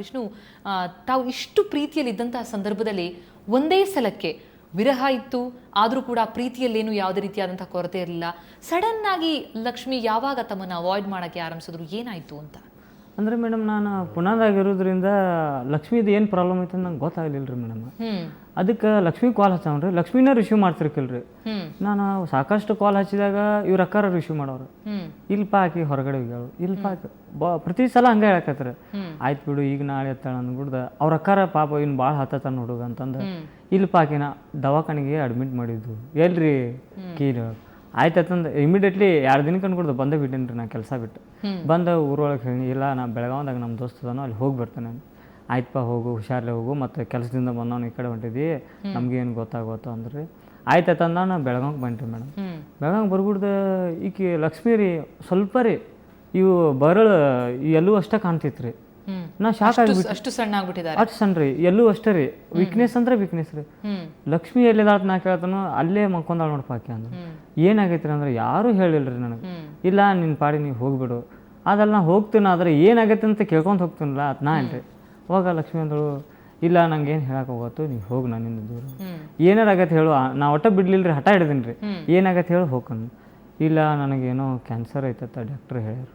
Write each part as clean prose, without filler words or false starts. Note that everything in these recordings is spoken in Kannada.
ವಿಷ್ಣು, ತಾವು ಇಷ್ಟು ಪ್ರೀತಿಯಲ್ಲಿ ಇದ್ದಂತಹ ಸಂದರ್ಭದಲ್ಲಿ ಒಂದೇ ಸಲಕ್ಕೆ ವಿರಹ ಇತ್ತು, ಆದರೂ ಕೂಡ ಪ್ರೀತಿಯಲ್ಲೇನು ಯಾವುದೇ ರೀತಿಯಾದಂತಹ ಕೊರತೆ ಇರಲಿಲ್ಲ. ಸಡನ್ ಆಗಿ ಲಕ್ಷ್ಮಿ ಯಾವಾಗ ತಮ್ಮನ್ನು ಅವಾಯ್ಡ್ ಮಾಡೋಕ್ಕೆ ಆರಂಭಿಸಿದ್ರು, ಏನಾಯಿತು ಅಂತ? ಅಂದರೆ ಮೇಡಮ್, ನಾನು ಪುನಾದಾಗಿರೋದ್ರಿಂದ ಲಕ್ಷ್ಮೀದು ಏನು ಪ್ರಾಬ್ಲಮ್ ಐತೆ ನಂಗೆ ಗೊತ್ತಾಗಲಿಲ್ಲ ರೀ ಮೇಡಮ್. ಅದಕ್ಕೆ ಲಕ್ಷ್ಮಿ ಕಾಲ್ ಹಚ್ಚವ್ರಿ, ಲಕ್ಷ್ಮಿನ ರಿಸೀವ್ ಮಾಡ್ತಿರ್ಕಿಲ್ರಿ. ನಾನು ಸಾಕಷ್ಟು ಕಾಲ್ ಹಚ್ಚಿದಾಗ ಇವ್ರ ಅಕ್ಕಾರ ರಿಸೀವ್ ಮಾಡೋರು. ಇಲ್ಪ ಆಕಿ ಹೊರಗಡೆ ಹೋಗ್ಯಾಳು, ಇಲ್ಪ ಆಕಿ ಪ್ರತಿ ಸಲ ಹಂಗೆ ಹೇಳಕತ್ತಾರೆ. ಆಯ್ತು ಬಿಡು, ಈಗ ನಾಳೆ ಎತ್ತಾಳ ಅಂದ್ಬಿಡ್ದ ಅವ್ರ ಅಕ್ಕಾರ ಪಾಪ ಇನ್ನು ಭಾಳ ಹತ್ತತಾನ ಹುಡುಗ ಅಂತಂದು ಇಲ್ಪ ಆಕಿನ ದವಾಖಾನೆಗೆ ಅಡ್ಮಿಟ್ ಮಾಡಿದ್ದು. ಎಲ್ರಿ ಕೀಲು ಆಯ್ತಂದು ಇಮಿಡಿಯೇಟ್ಲಿ 2 ದಿನಕ್ಕೆ ಅನ್ಕೊಡ್ದು ಬಂದೇ ಬಿಟ್ಟೇನಿ ರೀ. ನಾ ಕೆಲಸ ಬಿಟ್ಟು ಬಂದ ಊರೊಳಗೆ ಹೇಳಿ, ಇಲ್ಲ ನಾ ಬೆಳಗಾವ್ದಾಗ ನಮ್ಮ ದೋಸ್ತದನೋ ಅಲ್ಲಿ ಹೋಗಿ ಬರ್ತೇನೆ. ಆಯ್ತಪ್ಪ ಹೋಗು, ಹುಷಾರಲ್ಲೇ ಹೋಗು, ಮತ್ತು ಕೆಲಸದಿಂದ ಬಂದವನು ಈ ಕಡೆ ಹೊಂಟಿದ್ವಿ, ನಮಗೇನು ಗೊತ್ತಾಗೋತು ಅಂದ್ರಿ. ಆಯ್ತಂದ ನಾನು ಬೆಳಗಾವ್ಗೆ ಬಂದ್ರಿ ಮೇಡಮ್. ಬೆಳಗಾವ್ಗೆ ಬರ್ಬಿಡ್ದು ಈಕಿ ಲಕ್ಷ್ಮೀ ರೀ ಸ್ವಲ್ಪ ರೀ ಇವು ಬರಳು ಎಲ್ಲೂ ಅಷ್ಟೇ ಕಾಣ್ತಿತ್ತು ರೀ. ನಾ ಶಾಕ್ ಆಗಿಬಿಟ್ಟು, ಅಷ್ಟು ಸಣ್ಣ ಆಗ್ಬಿಟ್ಟಿದ್ದಾರೆ, ಅಷ್ಟು ಸಣ್ಣ ರೀ, ಎಲ್ಲೂ ಅಷ್ಟೇ ರೀ. ವೀಕ್ನೆಸ್ ಅಂದ್ರೆ ವೀಕ್ನೆಸ್ ರೀ. ಲಕ್ಷ್ಮಿ ಎಲ್ಲಿದಾಳ ನಾ ಕೇಳ್ತಾನು, ಅಲ್ಲೇ ಮಕ್ಕೊಂದಾಳ ನೋಡಪ್ಪ ಆಕೆ ಅಂದ್ರೆ. ಏನಾಗೈತಿ ಅಂದ್ರೆ ಯಾರೂ ಹೇಳಿಲ್ರಿ ನನಗೆ. ಇಲ್ಲ ನಿನ್ನ ಪಾಡಿ ನೀವು ಹೋಗ್ಬಿಡು, ಅದಲ್ಲ ನಾ ಹೋಗ್ತೀನಿ, ಆದರೆ ಏನಾಗೈತೆ ಅಂತ ಕೇಳ್ಕೊಂಡು ಹೋಗ್ತೀನಲ್ಲ ಅದು ನಾ ಏನ್ರಿ. ಅವಾಗ ಲಕ್ಷ್ಮಿ ಅಂದಳು, ಇಲ್ಲ ನಂಗೆ ಏನು ಹೇಳಕ್ಕೆ ಹೋಗತ್ತು, ನೀವು ಹೋಗಿ ನನ್ನಿಂದ ದೂರ. ಏನಾರು ಆಗತ್ತೆ ಹೇಳು, ನಾ ಒಟ್ಟ ಬಿಡ್ಲಿಲ್ಲ ರೀ, ಹಠ ಹಿಡಿದೀನಿ ರೀ. ಏನಾಗತ್ತೆ ಹೇಳು ಹೋಗ್ಕೊಂಡು. ಇಲ್ಲ ನನಗೇನೋ ಕ್ಯಾನ್ಸರ್ ಐತತ್ತ ಡಾಕ್ಟ್ರ್ ಹೇಳ್ಯಾರು.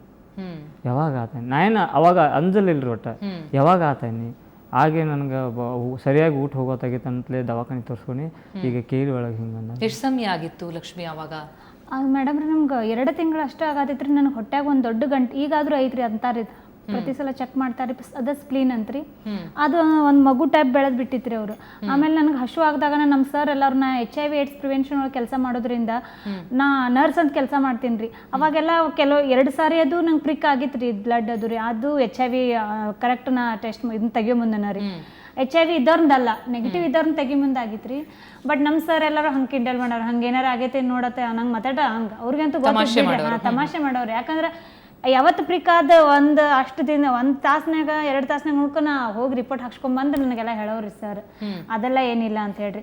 ಯಾವಾಗ ಆತೇನೆ ನಾಯೇನು ಅವಾಗ ಅಂಜಲಿಲ್ರಿ ಒಟ್ಟ. ಯಾವಾಗ ಆತೇನಿ ಹಾಗೆ ನನಗೆ ಸರಿಯಾಗಿ ಊಟ ಹೋಗೋತಾಗಿತ್ತು ಅಂತಲೇ ದವಾಖಾನೆ ತೋರಿಸ್ಕೊಂಡು ಈಗ ಕೇಳಿ ಒಳಗೆ ಹಿಂಗಂದ. ಎಷ್ಟು ಸಮಯ ಆಗಿತ್ತು ಲಕ್ಷ್ಮಿ ಆವಾಗ? ಮೇಡಮ್ ರೀ, ನಮ್ಗೆ 2 ತಿಂಗಳು ಅಷ್ಟೇ ಆಗತ್ತೈತ್ರಿ. ನನಗೆ ಹೊಟ್ಯಾಗ ಒಂದು ದೊಡ್ಡ ಗಂಟೆ ಈಗಾದರೂ ಐತ್ರಿ ಅಂತಾರಿ. ಪ್ರತಿ ಸಲ ಚೆಕ್ ಮಾಡ್ತಾರೆ, ಅದ ಸ್ಪ್ಲೀನ್ ಅಂತ್ರಿ. ಅದು ಒಂದು ಮಗು ಟೈಪ್ ಬೆಳೆದ್ ಬಿಟ್ಟಿತ್ರಿ ಅವರು. ಆಮೇಲೆ ನನಗೆ ಹಶು ಆಗದಾಗ ನಮ್ಮ ಸರ್ ಎಲ್ಲರೂ HIV AIDS ಪ್ರಿವೆನ್ಷನ್ ಒಳಗೆ ಕೆಲಸ ಮಾಡೋದ್ರಿಂದ ನಾ ನರ್ಸ್ ಅಂತ ಕೆಲಸ ಮಾಡ್ತೀನಿ ರೀ. ಅವಾಗೆಲ್ಲ ಕೆಲವು 2 ಸಾರಿ ಅದು ನಂಗೆ ಪ್ರಿಕ್ ಆಗಿತ್ತು ರೀ, ಬ್ಲಡ್ ಅದು ರೀ. ಅದು HIV ಕರೆಕ್ಟ್ ನಾ ಟೆಸ್ಟ್ ಇದನ್ನ ತೆಗಿಯೋ ಮುಂದೆನ ರೀ. HIV ಇದ್ದವ್ರದ್ದಲ್ಲ, ನೆಗೆಟಿವ್ ಇದ್ದವ್ರನ್ನ ತೆಗಿ ಮುಂದೆ ಆಗಿತ್ತು ರೀ. ಬಟ್ ನಮ್ಮ ಸರ್ ಎಲ್ಲರೂ ಹಂಗೆ ಕಿಂಡಲ್ ಮಾಡೋರು, ಹಂಗೆ ಏನಾರು ಆಗೈತೆ ನೋಡತ್ತೆ ನಂಗೆ ಮಾತಾಡ ಹಂಗೆ. ಅವ್ರಿಗಂತೂ ಗೊತ್ತಿಲ್ಲ, ತಮಾಷೆ ಮಾಡೋರು. ಯಾಕಂದ್ರೆ ಯಾವತ್ತು ಪ್ರಿಕಾದ ಅಷ್ಟು ದಿನ 1 ತಾಸ್ನಾಗ 2 ತಾಸ್ನಾಗ ನೋಡ್ಕೊಂಡು ಹೋಗಿ ರಿಪೋರ್ಟ್ ಹಾಕ್ಸ್ಕೊಂಬಂದ್ರೆ ನನಗೆಲ್ಲ ಹೇಳೋರಿ ಸರ್. ಅದೆಲ್ಲ ಏನಿಲ್ಲ ಅಂತ ಹೇಳ್ರಿ.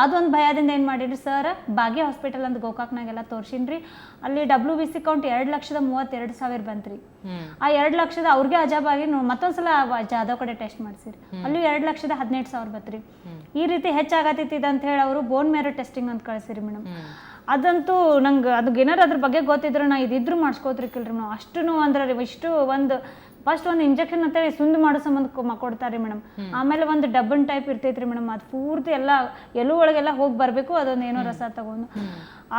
ಅದೊಂದು ಭಯದಿಂದ ಏನು ಮಾಡಿರಿ ಸರ್, ಭಾಗ್ಯ ಹಾಸ್ಪಿಟಲ್ ಅಂತ ಗೋಕಾಕ್ನಾಗೆಲ್ಲ ತೋರ್ಸಿನ್ರಿ. ಅಲ್ಲಿ WBC ಕೌಂಟ್ 2,32,000 ಬಂತ್ರಿ. ಆ 2 ಲಕ್ಷದ ಅವ್ರಿಗೆ ಅಜಾಬಾಗಿ ಮತ್ತೊಂದ್ಸಲ ಜಾದವ್ ಕಡೆ ಟೆಸ್ಟ್ ಮಾಡಿಸಿರಿ, ಅಲ್ಲಿ 2,18,000 ಬತ್ರಿ. ಈ ರೀತಿ ಹೆಚ್ಚಾಗತ್ತೈತಿದೆ ಅಂತ ಹೇಳಿ ಅವರು ಬೋನ್ ಮ್ಯಾರೋ ಟೆಸ್ಟಿಂಗ್ ಅಂತ ಕಳಿಸಿರಿ ಮೇಡಮ್. ಅದಂತೂ ನಂಗೆ ಅದು ಏನಾರು ಅದ್ರ ಬಗ್ಗೆ ಗೊತ್ತಿದ್ರು ನಾ ಇದಿದ್ರು ಮಾಡಿಸ್ಕೋತಿರ್ಕಿಲ್ರಿ ಮೇಡಮ್. ಅಷ್ಟು ಅಂದ್ರೆ ಇಷ್ಟು ಫಸ್ಟ್ ಒಂದು ಇಂಜೆಕ್ಷನ್ ಅಂತೇಳಿ ಸುಂದು ಮಾಡೋ ಸಂಬಂಧ ಕೊಡ್ತಾರೆ ಮೇಡಮ್. ಆಮೇಲೆ ಒಂದು ಡಬ್ಬನ್ ಟೈಪ್ ಇರ್ತೈತ್ರಿ ಮೇಡಮ್, ಅದು ಪೂರ್ತಿ ಎಲ್ಲ ಎಲ್ಲೂ ಒಳಗೆಲ್ಲ ಹೋಗಿ ಬರಬೇಕು. ಅದೊಂದು ಏನೋ ರಸ ತಗೊಂಡು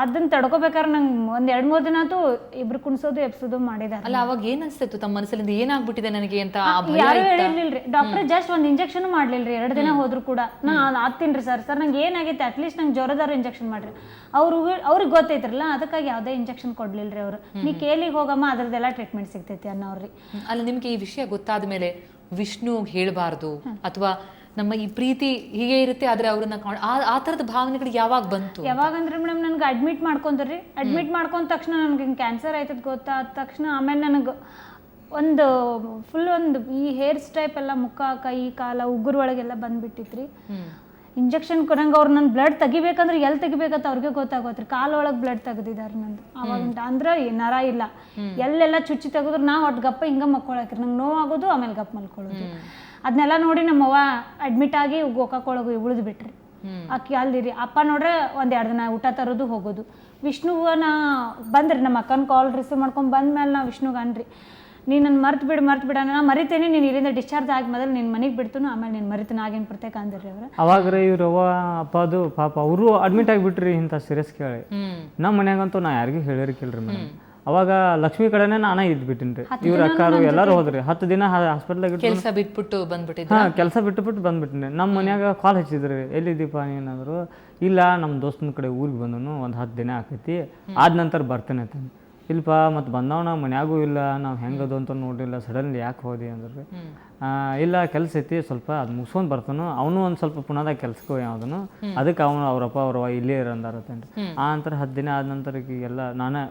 ಅದನ್ನ ತಡ್ಕೋಬೇಕಾದ್ರೆ ನಂಗೆ ಒಂದು 2-3 ದಿನ ಆಯ್ತು ಇಬ್ರು ಕುಣಿಸೋದು ಎಬ್ಸೋದು ಮಾಡಿದಾರೆ. ಅಲ್ಲ ಅವಾಗ ಏನ್ ಅನ್ಸ್ತಿತ್ತು ತಮ್ಮ ಮನಸ್ಸಲ್ಲಿಂದ, ಏನಾಗ್ಬಿಟ್ಟಿದೆ ನನಗೆ ಅಂತ? ಯಾರು ಹೇಳಿಲ್ರಿ, ಡಾಕ್ಟರ್ ಜಸ್ಟ್ ಒಂದು ಇಂಜೆಕ್ಷನ್ ಮಾಡ್ಲಿಲ್ರಿ. 2 ದಿನ ಹೋದ್ರು ಕೂಡ ನಾ ಆಗ್ತೀನ್ರಿ ಸರ್ ನಂಗೆ ಏನಾಗೈತೆ ಅಟ್ಲೀಸ್ಟ್ ನಂಗೆ ಜ್ವರದಾರು ಇಂಜೆಕ್ಷನ್ ಮಾಡ್ರಿ. ಅವ್ರಿಗೆ ಗೊತ್ತೈತ್ರಲ್ಲ, ಅದಕ್ಕಾಗಿ ಯಾವುದೇ ಇಂಜೆಕ್ಷನ್ ಕೊಡ್ಲಿಲ್ರಿ ಅವರು. ನೀ ಕೇಳಿಗೆ ಹೋಗಮ್ಮ ಅದ್ರದ್ದೆಲ್ಲ ಟ್ರೀಟ್ಮೆಂಟ್ ಸಿಗ್ತೈತಿ ಅನ್ನೋರ್ರಿ. ಅಲ್ಲ ನಿಮ್ಗೆ ಈ ವಿಷಯ ಗೊತ್ತಾದ ಮೇಲೆ ವಿಷ್ಣು ಹೇಳಬಾರ್ದು ಅಥವಾ ನಮ್ಮ ಈ ಪ್ರೀತಿ ಹೀಗೆ ಇರುತ್ತೆ ಆದ್ರೆ ಅವ್ರನ್ನ ಆ ಥರದ ಭಾವನೆಗಳು ಯಾವಾಗ ಬಂತು? ಯಾವಾಗಂದ್ರೆ ಮೇಡಮ್ ನನಗೆ ಅಡ್ಮಿಟ್ ಮಾಡ್ಕೊಂಡ್ರಿ. ಅಡ್ಮಿಟ್ ಮಾಡ್ಕೊಂಡ ತಕ್ಷಣ ನನಗೆ ಕ್ಯಾನ್ಸರ್ ಆಯ್ತದ ಗೊತ್ತಾದ ತಕ್ಷಣ ಆಮೇಲೆ ನನಗೆ ಒಂದು ಫುಲ್ ಈ ಹೇರ್ಸ್ ಟೈಪ್ ಎಲ್ಲ ಮುಖ ಕೈ ಕಾಲ ಉಗುರು ಒಳಗೆಲ್ಲ ಬಂದ್ಬಿಟ್ಟಿತ್ರಿ. ಇಂಜೆಕ್ಷನ್ ಕೊಡಂಗೆ ಅವ್ರು ನನ್ನ ಬ್ಲಡ್ ತೆಗಿಬೇಕಂದ್ರೆ ಎಲ್ಲಿ ತೆಗಿಬೇಕಂತ ಅವ್ರಿಗೆ ಗೊತ್ತಾಗೋತ್ರಿ. ಕಾಲೊಳಗೆ ಬ್ಲಡ್ ತೆಗ್ದಿದ್ದಾರೆ ನಂದು. ಅವಾಗ ಅಂದ್ರೆ ನರ ಇಲ್ಲ, ಎಲ್ಲೆಲ್ಲ ಚುಚ್ಚಿ ತೆಗೆದ್ರು ನಾ ಒಟ್ಟು ಗಪ್ಪ ಹಿಂಗೆ ಮಕ್ಕೊಳಕ್ರಿ. ನಂಗೆ ನೋವಾಗೋದು, ಆಮೇಲೆ ಗಪ್ಪ ಮಲ್ಕೊಳ್ಳೋದು. ಅದನ್ನೆಲ್ಲ ನೋಡಿ ನಮ್ಮವ್ವ ಅಡ್ಮಿಟ್ ಆಗಿ ಗೋಕಾಕೊಳಗೆ ಉಳಿದು ಬಿಟ್ರಿ. ಆಕಿ ಅಲ್ಲಿರಿ ಅಪ್ಪ ನೋಡ್ರೆ 1-2 ದಿನ ಊಟ ತರೋದು ಹೋಗೋದು. ವಿಷ್ಣುವನ ಬಂದ್ರಿ, ನಮ್ಮ ಅಕ್ಕನ ಕಾಲ್ ರಿಸೀವ್ ಮಾಡ್ಕೊಂಡು ಬಂದ್ಮೇಲೆ ನಾ ವಿಷ್ಣುಗೆ ಅನ್ರಿ, ನೀನು ನನ್ನ ಮರ್ತು ಬಿಡು ನಾ ಮರಿತೇನೆ, ನೀನು ಇಲ್ಲಿಂದ ಡಿಸ್ಚಾರ್ಜ್ ಆಗಿ ಮೊದಲು ನಿನ್ನ ಮನೆಗೆ ಬಿಡ್ತು, ಆಮೇಲೆ ನೀನು ಮರಿತಾನೆ ಆಗೇನು ಪ್ರತ್ಯೇಕ ಅಂದ್ರಿ ಅವ್ರು. ಅವಾಗ ರೀ ಇವ್ರು ಅವ್ವ ಅಪ್ಪ ಅದು ಪಾಪ ಅವರು ಅಡ್ಮಿಟ್ ಆಗಿಬಿಟ್ರಿ ಇಂಥ ಸೀರಿಯಸ್ ಕೇಳಿ. ನಮ್ಮ ಮನ್ಯಾಗಂತೂ ನಾ ಯಾರಿಗೂ ಹೇಳಿರ್ಕಿಲ್ರಿ ಮೇಡಮ್. ಅವಾಗ ಲಕ್ಷ್ಮಿ ಕಡೆನೇ ನಾನೇ ಇದ್ಬಿಟ್ಟಿನಿ ರೀ. ಇವ್ರ ಅಕ್ಕಾರು ಎಲ್ಲರೂ ಹೋದ್ರಿ. 10 ದಿನ ಹಾಸ್ಪಿಟ್ಲಾಗ ಕೆಲಸ ಬಿಟ್ಬಿಟ್ಟು ಬಂದ್ಬಿಟ್ಟಿದ್ದೆ. ಕೆಲಸ ಬಿಟ್ಟು ಬಂದ್ಬಿಟ್ಟಿನಿ. ನಮ್ಮ ಮನ್ಯಾಗ ಕಾಲ್ ಹಚ್ಚಿದ್ರಿ, ಎಲ್ಲಿದ್ದೀಪ ನೀನಂದ್ರು. ಇಲ್ಲ ನಮ್ಮ ದೋಸ್ತನ ಕಡೆ ಊರಿಗೆ ಬಂದನು, ಒಂದು 10 ದಿನ ಆಕೈತಿ, ಆದ ನಂತರ ಬರ್ತೇನೆ ಅಂತ. ಇಲ್ಪ ಮತ್ತು ಬಂದವ ನಾವು ಮನ್ಯಾಗೂ ಇಲ್ಲ, ನಾವು ಹೆಂಗದು ಅಂತ ನೋಡಿಲ್ಲ, ಸಡನ್ಲಿ ಯಾಕೆ ಹೋದಿ ಅಂದ್ರೆ ಇಲ್ಲ ಕೆಲಸ ಐತಿ ಸ್ವಲ್ಪ ಅದು ಮುಗಿಸ್ಕೊಂಡು ಬರ್ತಾನು. ಅವನು ಒಂದು ಸ್ವಲ್ಪ ಪುನಃದಾಗ ಕೆಲ್ಸಕ್ಕೆ ಯಾವುದನು, ಅದಕ್ಕೆ ಅವನು ಅವರಪ್ಪ ಅವ್ರವ ಇಲ್ಲೇ ಇರಂದಾರತ್ತೇನ್ರಿ. ಆ ನಂತರ 10 ದಿನ ಆದ ನಂತರ ಎಲ್ಲ ನಾನೇ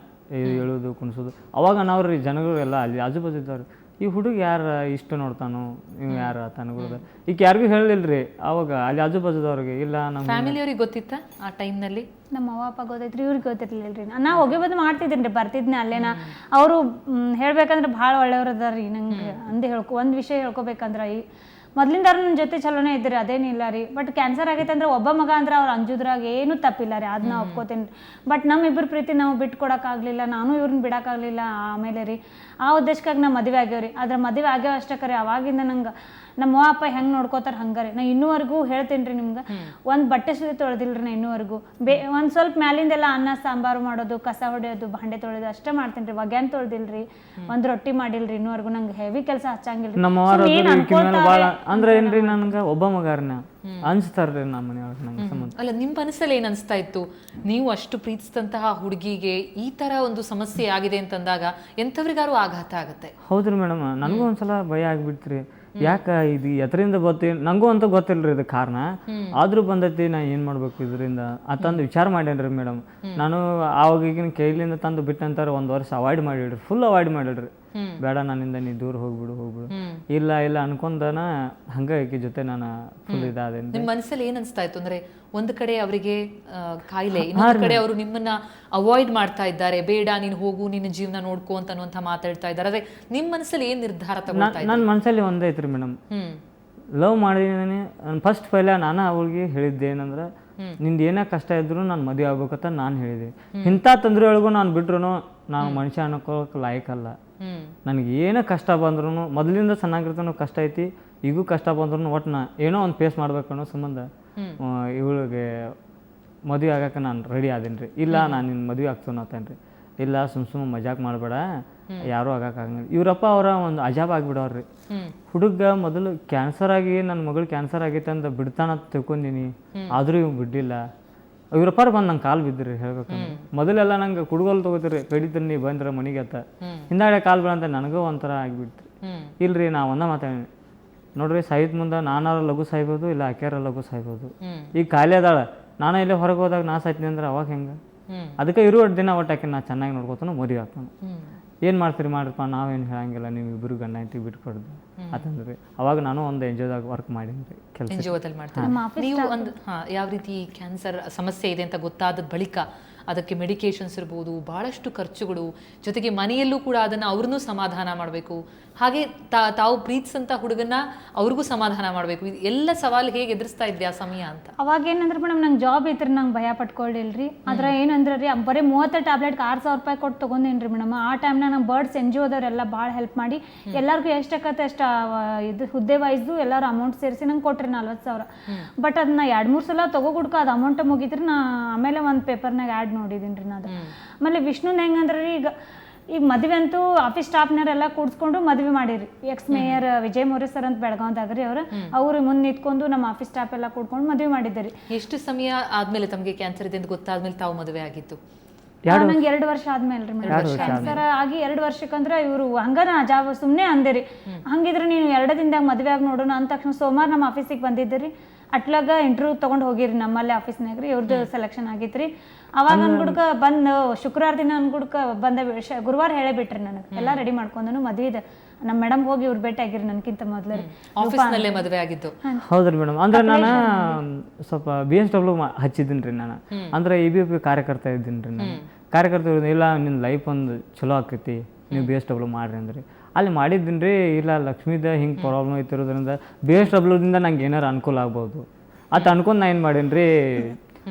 ಹೇಳೋದು ಕುಣಿಸೋದು. ಅವಾಗ ನಾವು ರೀ ಜನಗಳು ಎಲ್ಲ ಅಲ್ಲಿ ಆಜು ಬಾಜು ಇದ್ದವ್ರು, ಈ ಹುಡುಗ ಯಾರು ಇಷ್ಟು ನೋಡ್ತಾನೋ ಇವ್ ಯಾರು ತನಗುಡ್ದ ಈಗ ಯಾರಿಗೂ ಹೇಳಿಲ್ರಿ ಅವಾಗ ಅಲ್ಲಿ ಆಜು ಬಾಜುದವ್ರಿಗೆ ಇಲ್ಲ ನಮ್ಮ ಫ್ಯಾಮಿಲಿಯವ್ರಿಗೆ ಗೊತ್ತಿತ್ತಾ ಆ ಟೈಮ್ನಲ್ಲಿ? ನಮ್ಮ ಅವ್ವ ಅಪ್ಪ ಗೊತ್ತೈತ್ರಿ, ಇವ್ರಿಗೆ ಗೊತ್ತಿರ್ಲಿಲ್ಲ ರೀ. ನಾ ಹೋಗಿ ಬಂದು ಮಾಡ್ತಿದ್ದೀನಿ ರೀ, ಬರ್ತಿದ್ನಿ ಅಲ್ಲೇನ. ಅವರು ಹೇಳ್ಬೇಕಂದ್ರೆ ಭಾಳ ಒಳ್ಳೆಯವ್ರು ಅದಾರ ರೀ. ನಂಗೆ ಅಂದೆ ಒಂದು ವಿಷಯ ಹೇಳ್ಕೊಬೇಕಂದ್ರೆ ಮೊದ್ಲಿಂದಾರು ನನ್ನ ಜೊತೆ ಚಲೋನೇ ಇದ್ರಿ, ಅದೇನಿಲ್ಲ ರೀ. ಬಟ್ ಕ್ಯಾನ್ಸರ್ ಆಗೈತೆ ಅಂದ್ರೆ ಒಬ್ಬ ಮಗ ಅಂದ್ರೆ ಅವ್ರು ಅಂಜುದ್ರಾಗ ಏನೂ ತಪ್ಪಿಲ್ಲ ರೀ, ಅದನ್ನ ಒಪ್ಕೋತೀನಿ. ಬಟ್ ನಮ್ಮಿಬ್ಬರ ಪ್ರೀತಿ ನಾವು ಬಿಟ್ಕೊಡೋಕ್ಕಾಗಲಿಲ್ಲ, ನಾನು ಇವ್ರನ್ನ ಬಿಡೋಕ್ಕಾಗಲಿಲ್ಲ. ಆಮೇಲೆ ರೀ ಆ ಉದ್ದೇಶಕ್ಕಾಗಿ ನಾವು ಮದುವೆ ಆಗ್ಯಾವ ರೀ. ಅದ್ರ ಮದುವೆ ಆಗ್ಯಾವ ಅಷ್ಟೇ ಕರೆ ಅವಾಗಿಂದ ನಂಗೆ ನಮ್ಮ ಅವ್ವ ಅಪ್ಪ ಹೆಂಗೆ ನೋಡ್ಕೋತಾರೆ ಹಂಗಾರೆ ನಾ ಇನ್ನೂವರೆಗೂ ಹೇಳ್ತೀನಿ ರೀ ನಿಮ್ಗೆ. ಒಂದು ಬಟ್ಟೆ ಸುದ್ದಿ ತೊಳೆದಿಲ್ಲ ರೀ ನಾ ಇನ್ನೂವರೆಗೂ. ಒಂದು ಸ್ವಲ್ಪ ಮ್ಯಾಲಿಂದೆಲ್ಲ ಅನ್ನ ಸಾಂಬಾರು ಮಾಡೋದು, ಕಸ ಹೊಡೆಯೋದು, ಭಾಂಡೆ ತೊಳೆಯೋದು ಅಷ್ಟೇ ಮಾಡ್ತೀನಿ ರೀ. ಒಗ್ಯಾನ್ ತೊಳೆದಿಲ್ರಿ, ಒಂದು ರೊಟ್ಟಿ ಮಾಡಿಲ್ರಿ ಇನ್ನೂವರೆಗೂ. ನಂಗೆ ಹೆವಿ ಕೆಲಸ ಹಚ್ಚಂಗಿಲ್ಲ. ಅಂದ್ರೆ ಏನ್ರಿ ನನ್ಗೆ ಒಬ್ಬ ಮಗಾರನ ಅನ್ಸ್ತಾರ್ರಿ ನಮ್ಮ ಮನೆಯೊಳಗೆ ನಂಗೆ ಸಂಬಂಧ. ಅಲ್ಲ, ನಿಮ್ಮ ಮನಸ್ಸಲ್ಲಿ ಏನ್ ಅನಿಸ್ತಾ ಇತ್ತು? ನೀವು ಅಷ್ಟು ಪ್ರೀತಿಸಿದಂತಹ ಹುಡುಗಿಗೆ ಈ ತರ ಒಂದು ಸಮಸ್ಯೆ ಆಗಿದೆ ಅಂತಂದಾಗ ಎಂಥವ್ರಿಗಾರು ಆಘಾತ ಆಗುತ್ತೆ. ಹೌದ್ರಿ ಮೇಡಮ್, ನನಗೂ ಒಂದ್ಸಲ ಭಯ ಆಗ್ಬಿಡ್ತ್ರಿ. ಯಾಕ ಇದು ಎದರಿಂದ ನಂಗೂ ಅಂತ ಗೊತ್ತಿಲ್ರಿ ಇದು ಕಾರಣ, ಆದ್ರೂ ಬಂದೈತಿ, ನಾ ಏನ್ ಮಾಡ್ಬೇಕು ಇದರಿಂದ ಅಂತಂದು ವಿಚಾರ ಮಾಡೇನ್ರಿ ಮೇಡಮ್. ನಾನು ಆವಾಗಿನ ಕೈಲಿಂದ ತಂದು ಬಿಟ್ಟಂತಾರ 1 ವರ್ಷ ಅವಾಯ್ಡ್ ಮಾಡಿಡ್ರಿ, ಫುಲ್ ಅವಾಯ್ಡ್ ಮಾಡಿಡ್ರಿ. ಬೇಡ ನನ್ನಿಂದ ನೀ ದೂರ ಹೋಗ್ಬಿಡು ಇಲ್ಲ ಇಲ್ಲ ಅನ್ಕೊಂಡನ ಹಂಗ ಈಕಿ ಜೊತೆ ನಾನು ಫುಲ್ ಇದಾದೇನಿ. ನಿಮ್ಮ ಮನಸ್ಸಲ್ಲಿ ಏನ್ ಅನ್ಸ್ತಾ ಇತ್ತು ಅಂದ್ರೆ, ಒಂದು ಕಡೆ ಅವರಿಗೆ ಕಾಯಿಲೆ, ಇನ್ನೊಂದು ಕಡೆ ಅವರು ನಿಮ್ಮನ್ನ ಅವಾಯ್ಡ್ ಮಾಡ್ತಾ ಇದ್ದಾರೆ, ಬೇಡ ನೀನು ಹೋಗು ನಿನ್ನ ಜೀವನ ನೋಡ್ಕೋ ಅನ್ನುವಂತ ಮಾತಾಡ್ತಾ ಇದ್ದಾರೆ. ಅದೇ ನಿಮ್ಮ ಮನಸ್ಸಲ್ಲಿ ಏನ್ ನಿರ್ಧಾರ ತಗೊಳ್ತಾ ಇದ್ದಾರೆ? ನನ್ನ ಮನಸ್ಸಲ್ಲಿ ಒಂದೇ ಐತ್ರಿ ಮೇಡಮ್, ಲವ್ ಮಾಡಿದೀನಿ. ಫಸ್ಟ್ ಪೈಲ ನಾನು ಅವಳಿಗೆ ಹೇಳಿದ್ದೆ ಏನಂದ್ರೆ, ನಿಂದು ಏನೇ ಕಷ್ಟ ಇದ್ರು ನಾನು ಮದುವೆ ಆಗ್ಬೇಕಂತ ನಾನು ಹೇಳಿದೆ. ಇಂಥ ತೊಂದರೆ ಒಳಗೂ ನಾನು ಬಿಟ್ರು ನಾನು ಮನುಷ್ಯ ಅನ್ನೋಕೆ ಲಾಯಕಲ್ಲ. ನನಗೆ ಏನೇ ಕಷ್ಟ ಬಂದ್ರು, ಮೊದಲಿಂದ ಚೆನ್ನಾಗಿರ್ತಾನೋ ಕಷ್ಟ ಐತಿ, ಈಗೂ ಕಷ್ಟ ಬಂದ್ರು ಒಟ್ಟು ನಾ ಏನೋ ಒಂದು ಫೇಸ್ ಮಾಡ್ಬೇಕು ಅನ್ನೋ ಸಂಬಂಧ ಇವಳಿಗೆ ಮದುವೆ ಆಗಕ್ಕೆ ನಾನು ರೆಡಿ ಆದೇನಿ ರೀ. ಇಲ್ಲ ನಾನು ನಿನ್ನ ಮದುವೆ ಆಗ್ತಾನೆ ಅಂತೇನ್ರಿ. ಇಲ್ಲ ಸುಮ್ಮ ಮಜಾಕ್ ಮಾಡಬೇಡ, ಯಾರೂ ಆಗಂಗಿಲ್ಲ. ಇವರಪ್ಪ ಅವರ ಒಂದು ಅಜಾಬ್ ಆಗಿಬಿಡವ್ರಿ. ಹುಡುಗ ಮೊದಲು ಕ್ಯಾನ್ಸರ್ ಆಗಿ ನನ್ನ ಮಗಳು ಕ್ಯಾನ್ಸರ್ ಆಗೈತೆ ಅಂತ ಬಿಡ್ತಾನ ತಿಳ್ಕೊಂಡೀನಿ, ಆದರೂ ಇವ್ ಬಿಡ್ಲಿಲ್ಲ. ಇವ್ರಪ್ಪಾರ ಬಂದು ನಂಗೆ ಕಾಲು ಬಿದ್ದಿರಿ ಹೇಳ್ಬೇಕಂದ್ರೆ. ಮೊದಲೆಲ್ಲ ನಂಗೆ ಕುಡುಗೋಲು ತಗೋತೀರಿ, ಕಡಿತೀನಿ ನೀ ಬಂದ್ರೆ ಮನೆಗೆ ಅಂತ. ಹಿಂದಾಡೆ ಕಾಲು ಬೀಳಂತ ನನಗೂ ಒಂಥರ ಆಗಿಬಿಡ್ತು. ಇಲ್ರಿ ನಾ ಒಂದ ಮಾತಾಡಿ ನೋಡ್ರಿ, ಸಾಯ್ದ ಮುಂದೆ ನಾನಾರ ಲಘು ಸಾಯ್ಬೋದು, ಇಲ್ಲ ಆಕ್ಯಾರ ಲಘು ಸಾಯ್ಬೋದು. ಈಗ ಖಾಲಿ ಅದಾಳ, ನಾನು ಇಲ್ಲೇ ಹೊರಗೆ ಹೋದಾಗ ನಾ ಸಾಯ್ತೀನಿ ಅಂದ್ರೆ ಅವಾಗ ಹೆಂಗೆ? ಅದಕ್ಕೆ ಇರೋ ದಿನ ಒಟ್ಟಾಕಿ ನಾ ಚೆನ್ನಾಗಿ ನೋಡ್ಕೊತಾನು, ಮದುವೆ ಆಗ್ತಾನೆ. ಏನು ಮಾಡ್ತೀರಿ ಮಾಡ್ರಪ್ಪ, ನಾವೇನು ಹೇಳಂಗಿಲ್ಲ, ನೀವು ಇಬ್ಬರು ಗಂಡ ಹೆಂಡತಿ ಬಿಟ್ಕೊಡ್ದು ಅಂತಂದ್ರಿ. ಅವಾಗ ನಾನು ಒಂದು ಎನ್ಜಿಒದಾಗ ವರ್ಕ್ ಮಾಡೀನಿ ಕೆಲಸ. ಎನ್ಜಿಒದಲ್ಲಿ ಮಾಡ್ತೀನಿ. ನೀವು ಒಂದು ಯಾವ ರೀತಿ ಕ್ಯಾನ್ಸರ್ ಸಮಸ್ಯೆ ಇದೆ ಅಂತ ಗೊತ್ತಾದ ಬಳಿಕ ಅದಕ್ಕೆ ಮೆಡಿಕೇಶನ್ಸ್ ಇರ್ಬೋದು, ಭಾಳಷ್ಟು ಖರ್ಚುಗಳು, ಜೊತೆಗೆ ಮನೆಯಲ್ಲೂ ಕೂಡ ಅದನ್ನು ಅವ್ರನ್ನೂ ಸಮಾಧಾನ ಮಾಡಬೇಕು, ಹಾಗೆ ತಾವು ಪ್ರೀತಿಸಂತ ಹುಡುಗನ್ನ ಅವ್ರಿಗೂ ಸಮಾಧಾನ ಮಾಡಬೇಕು. ಇದು ಎಲ್ಲ ಸವಾಲು ಹೇಗೆ ಎದುರಿಸ್ತಾ ಇದ್ರಿ ಆ ಸಮಯ ಅಂತ? ಅವಾಗ ಏನಂದ್ರೆ ಮೇಡಮ್, ನಂಗೆ ಜಾಬ್ ಐತ್ರಿ, ನಂಗೆ ಭಯ ಪಟ್ಕೊಳ್ಳಿಲ್ರಿ. ಅದ್ರ ಏನಂದ್ರೆ ರೀ, ಬರೀ 30 ಟ್ಯಾಬ್ಲೆಟ್ಗೆ 6,000 ರೂಪಾಯಿ ಕೊಟ್ಟು ತೊಗೊಂಡೇನಿ ರೀ ಮೇಡಮ್. ಆ ಟೈಮ್ನಾಗ ನಂಗೆ ಬರ್ಡ್ಸ್ ಎನ್ಜಿಒದವರೆಲ್ಲ ಭಾಳ ಹೆಲ್ಪ್ ಮಾಡಿ ಎಲ್ಲರಿಗೂ ಎಷ್ಟಾಗತ್ತೆ ಅಷ್ಟು ಇದು ಹುದ್ದೆ ವೈಸ್ದು ಎಲ್ಲರೂ ಅಮೌಂಟ್ ಸೇರಿಸಿ ನಂಗೆ ಕೊಟ್ರಿ 40,000. ಬಟ್ ಅದನ್ನ 2-3 ಸಲ ತಗೋಗುಡ್ಕ ಅದು ಅಮೌಂಟ್ ಮುಗಿದ್ರಿ. ನಾ ಆಮೇಲೆ ಒಂದು ಪೇಪರ್ನಾಗ ಆ್ಯಡ್ ನೋಡಿದ್ದೀನಿ ರೀ ನಾನು. ಆಮೇಲೆ ವಿಷ್ಣುನ ಹೆಂಗಂದ್ರೆ ರೀ, ಈಗ ಮದುವೆ ಅಂತೂ ಆಫೀಸ್ ಸ್ಟಾಫ್ನವರೆಲ್ಲ ಕೂಡ್ಸ್ಕೊಂಡು ಮದುವೆ ಮಾಡಿರಿ. ಎಕ್ಸ್ ಮೇಯರ್ ವಿಜಯ್ ಮೋರೆ ಸರ್ ಅಂತ ಬೆಳಗಾವ್ದಾಗ ರೀ ಅವ್ರು ಮುಂದೆ ನಿಂತ್ಕೊಂಡು ನಮ್ಮ ಆಫೀಸ್ ಸ್ಟಾಫ್ ಎಲ್ಲ ಕೂಡ್ಕೊಂಡು ಮದುವೆ ಮಾಡಿದ್ದಾರೆ. ಎಷ್ಟು ಸಮಯ ಆದ್ಮೇಲೆ ತಮಗೆ ಕ್ಯಾನ್ಸರ್ ಇದೆ ಅಂತ ಗೊತ್ತಾದ್ಮೇಲೆ ತಾವು ಮದುವೆ ಆಗಿತ್ತು? ನಂಗೆ 2 ವರ್ಷ ಆದ್ಮೇಲೆ ರೀ ಮೇಡಮ್. ಕ್ಯಾನ್ಸರ್ ಆಗಿ 2 ವರ್ಷಕ್ಕಂದ್ರೆ ಇವರು ಹಂಗ ಜಾಬ್ ಸುಮ್ಮನೆ ಅಂದೇರಿ. ಹಂಗಿದ್ರೆ ನೀನು 2 ದಿನದಾಗ ಮದುವೆ ಆಗಿ ನೋಡೋಣ ಅಂದ ತಕ್ಷಣ ಸೋಮವಾರ ನಮ್ಮ ಆಫೀಸಿಗೆ ಬಂದಿದ್ದೀರಿ. ಅಟ್ಲಾಗ ಇಂಟರ್ವ್ಯೂ ತೊಗೊಂಡು ಹೋಗಿರಿ ನಮ್ಮಲ್ಲೇ ಆಫೀಸ್ನಾಗ ರೀ. ಇವ್ರದ್ದು ಸೆಲೆಕ್ಷನ್ ಆಗಿತ್ತು ರೀ. ಅವಾಗ ಅನ್ಗುಡ್ಕ ಬಂದು ಶುಕ್ರವಾರ ದಿನ ಅನ್ಗುಡ್ಕ ಬಂದ ಗುರುವಾರ ಹೇಳೇ ಬಿಟ್ರಿ ನನಗೆ ಎಲ್ಲ ರೆಡಿ ಮಾಡ್ಕೊಂಡನು. ಮದುವೆ ನಮ್ಮ ಮೇಡಮ್ ಹೋಗಿ ಇವ್ರು ಭೇಟಿ ಆಗಿರಿ ನನಗಿಂತ ಮೊದಲು ಆಫೀಸ್ನಲ್ಲೇ ಮದುವೆ ಆಗಿದ್ದು. ಹೌದ್ರಿ ಮೇಡಮ್. ಅಂದ್ರೆ ನಾನು ಸ್ವಲ್ಪ BSW ಹಚ್ಚಿದ್ದೀನಿ ರೀ ನಾನು. ಅಂದ್ರೆ EBP ಕಾರ್ಯಕರ್ತ ಇದ್ದೀನಿ ರೀ ನಾನು. ಕಾರ್ಯಕರ್ತ ಇಲ್ಲ, ನಿನ್ನ ಲೈಫ್ ಒಂದು ಚಲೋ ಆಕೈತಿ, ನೀವು BSW ಮಾಡ್ರಿ ಅಂದ್ರಿ. ಅಲ್ಲಿ ಮಾಡಿದ್ದೀನಿ ರೀ. ಇಲ್ಲ ಲಕ್ಷ್ಮೀದ ಹಿಂಗೆ ಪ್ರಾಬ್ಲಮ್ ಐತಿರೋದ್ರಿಂದ BSWದಿಂದ ನಂಗೆ ಏನಾರು ಅನುಕೂಲ ಆಗ್ಬೋದು ಅಂತ ಅನ್ಕೊಂಡು ನಾ ಏನು ಮಾಡೀನಿ ರೀ,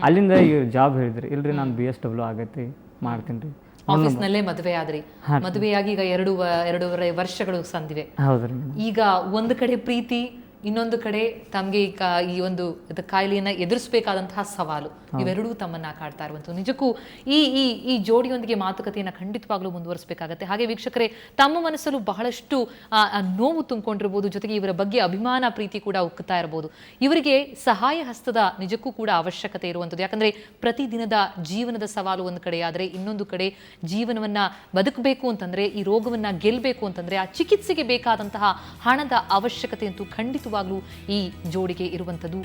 ಅಲ್ಲಿಂದ ಈ ಜಾಬ್ ಹೇಳಿದ್ರಿ. ಇಲ್ರಿ ನಾನು BSW ಆಗೈತಿ ಮಾಡ್ತೀನಿ ರೀ. ಆಫೀಸ್ನಲ್ಲೇ ಮದುವೆ ಆದ್ರಿ. ಮದುವೆಯಾಗಿ ಈಗ 2.5 ವರ್ಷಗಳು ಸಂದಿವೆ. ಹೌದ್ರಿ. ಈಗ ಒಂದು ಕಡೆ ಪ್ರೀತಿ, ಇನ್ನೊಂದು ಕಡೆ ತಮಗೆ ಈ ಒಂದು ಕಾಯಿಲೆಯನ್ನ ಎದುರಿಸಬೇಕಾದಂತಹ ಸವಾಲು, ಇವೆರಡೂ ತಮ್ಮನ್ನ ಕಾಡ್ತಾ ಇರುವಂಥದ್ದು. ನಿಜಕ್ಕೂ ಈ ಜೋಡಿಯೊಂದಿಗೆ ಮಾತುಕತೆಯನ್ನು ಖಂಡಿತವಾಗ್ಲೂ ಮುಂದುವರಿಸಬೇಕಾಗತ್ತೆ. ಹಾಗೆ ವೀಕ್ಷಕರೇ, ತಮ್ಮ ಮನಸ್ಸಲ್ಲೂ ಬಹಳಷ್ಟು ನೋವು ತುಂಬಿಕೊಂಡಿರ್ಬೋದು, ಜೊತೆಗೆ ಇವರ ಬಗ್ಗೆ ಅಭಿಮಾನ ಪ್ರೀತಿ ಕೂಡ ಉಕ್ಕುತ್ತಾ ಇರಬಹುದು. ಇವರಿಗೆ ಸಹಾಯ ಹಸ್ತದ ನಿಜಕ್ಕೂ ಕೂಡ ಅವಶ್ಯಕತೆ ಇರುವಂಥದ್ದು. ಯಾಕಂದ್ರೆ ಪ್ರತಿದಿನದ ಜೀವನದ ಸವಾಲು ಒಂದು ಕಡೆ ಆದರೆ, ಇನ್ನೊಂದು ಕಡೆ ಜೀವನವನ್ನ ಬದುಕಬೇಕು ಅಂತಂದ್ರೆ, ಈ ರೋಗವನ್ನ ಗೆಲ್ಲಬೇಕು ಅಂತಂದ್ರೆ ಆ ಚಿಕಿತ್ಸೆಗೆ ಬೇಕಾದಂತಹ ಹಣದ ಅವಶ್ಯಕತೆ ಅಂತೂ ಖಂಡಿತವಾಗ್ಲೂ ಈ ಜೋಡಿಗೆ ಇರುವಂಥದ್ದು.